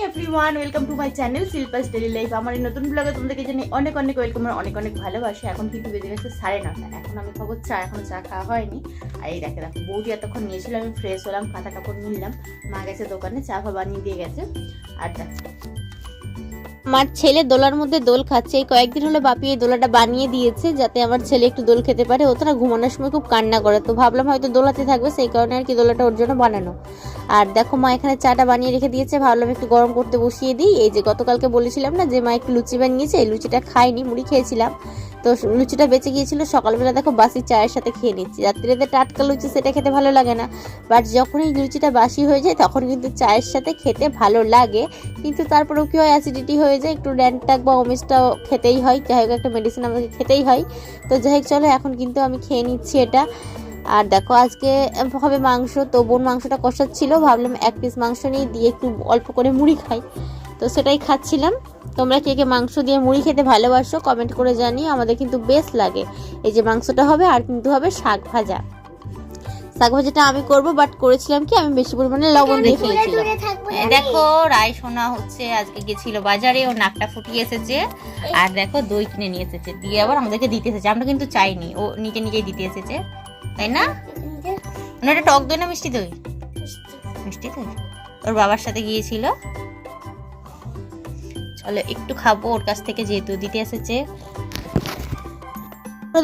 Everyone, welcome to my channel Shilpa's daily life. আমার এই নতুন ব্লগে তোমাদেরকে জানাই অনেক অনেক ওয়েলকাম আর অনেক অনেক ভালোবাসা। এখন কিন্তু বেজে গেছে 9:30। এখন আমি খাবো চা, এখনো চা খাওয়া হয়নি। আর এই দেখো বৌদি এতক্ষণ নিয়েছিল, আমি ফ্রেশ হলাম, কাঁথা কাপড় নিলাম, মা গেছে দোকানে, চা ফা বানিয়ে দিয়ে গেছে। আর দেখো আমার ছেলে দোলার মধ্যে দোল খাচ্ছে। এই কয়েকদিন হলো বাপি এই দোলাটা বানিয়ে দিয়েছে যাতে আমার ছেলে একটু দোল খেতে পারে। ও তো না ঘুমানোর সময় খুব কান্না করে, তো ভাবলাম হয়তো দোলাতে থাকবে, সেই কারণে আর কি দোলাটা ওর জন্য বানানো। আর দেখো মা এখানে চাটা বানিয়ে রেখে দিয়েছে, ভাবলাম একটু গরম করতে বসিয়ে দিই। এই যে গতকালকে বলেছিলাম না যে মা একটু লুচি বানিয়েছে, এই লুচিটা খাইনি, মুড়ি খেয়েছিলাম, তো লুচিটা বেঁচে গিয়েছিল। সকালবেলা দেখো বাসি চায়ের সাথে খেয়ে নিচ্ছি। রাত্রিতে টাটকা লুচি সেটা খেতে ভালো লাগে না, বাট যখনই লুচিটা বাসি হয়ে যায় তখন কিন্তু চায়ের সাথে খেতে ভালো লাগে। কিন্তু তারপরেও কি হয়, অ্যাসিডিটি হয়ে যায়, একটু ড্যানটাক বা অমিসটাও খেতেই হয়, যাই হোক একটা মেডিসিন আমাকে খেতেই হয়। তো যাই হোক চলো এখন কিন্তু আমি খেয়ে নিচ্ছি এটা। আর দেখো আজকে হবে মাংস, তো বোন মাংসটা কষাচ্ছিল, ভাবলাম এক পিস মাংস নিয়ে দিয়ে একটু অল্প করে মুড়ি খাই, তো সেটাই খাচ্ছিলাম। তোমরা কে কে মাংস দিয়ে মুড়ি খেতে ভালোবাসো কমেন্ট করে জানিও, আমাদের কিন্তু বেশ লাগে। এই যে মাংসটা হবে, আর কিন্তু হবে শাক ভাজা। শাক ভাজাটা আমি করব, বাট করেছিলাম কি আমি বেশি পরিমাণে লবণ দিয়ে ফেলেছিলাম। দেখো রায় সোনা হচ্ছে আজকে গেছিল বাজারে, ও নাকটা ফুটিয়ে এসেছে, আর দেখো দই কিনে নিয়ে এসেছে, দিয়ে আবার আমাদেরকে দিতে এসেছে। আমরা কিন্তু চাইনি, ও নিজে নিজেই দিতে এসেছে, তাই না? মানে এটা টক দই না মিষ্টি দই? মিষ্টি দই। ওর বাবার সাথে গিয়েছিল, চলো একটু খাবো ওর কাছ থেকে, যেহেতু দিতে এসেছে।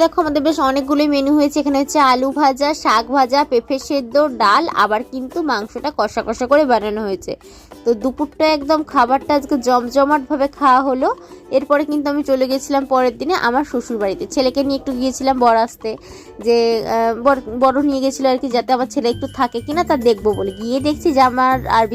দেখো আমাদের বেশ অনেকগুলোই মেনু হয়েছে। এখানে হচ্ছে আলু ভাজা, শাক ভাজা, পেঁপে সেদ্ধ, ডাল, আবার কিন্তু মাংসটা কষা কষা করে বানানো হয়েছে। তো দুপুরটা একদম খাবারটা আজকে জমজমাট ভাবে খাওয়া হলো। এরপরে কিন্তু আমি চলে গেছিলাম পরের দিনে আমার শ্বশুর বাড়িতে, ছেলেকে নিয়ে একটু গিয়েছিলাম বর আসতে, যে বড় নিয়ে গেছিলো আর কি, যাতে আমার ছেলে একটু থাকে কিনা তা দেখবো বলে। গিয়ে দেখছি যে আমার আর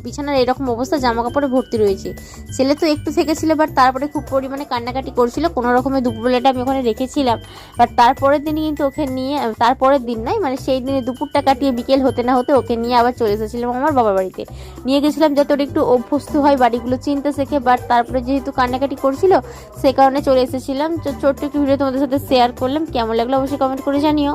বিছানার এরকম অবস্থা, জামা কাপড়ে ভর্তি রয়েছে। ছেলে তো একটু থেকেছিল, বাট তারপরে খুব পরিমাণে কান্নাকাটি করছিল, কোনো রকমের দুপুরবেলাটা আমি ওখানে রেখেছিলাম। বাট তারপরের দিনই কিন্তু ওকে নিয়ে, তারপরের দিন নয় মানে সেই দিনে দুপুরটা কাটিয়ে বিকেল হতে না হতে ওকে নিয়ে আবার চলে এসেছিলাম আমার বাবার বাড়িতে। নিয়ে গেছিলাম যাতে ওটা একটু অভ্যস্ত হয়, বাড়িগুলো চিনতে শেখে। বাট তারপরে যেহেতু কান্নাকাটি করছিল সে কারণে চলে এসেছিলাম। ছোট্ট একটু ভিডিও তোমাদের সাথে শেয়ার করলাম, কেমন লাগলো অবশ্যই কমেন্ট করে জানিও।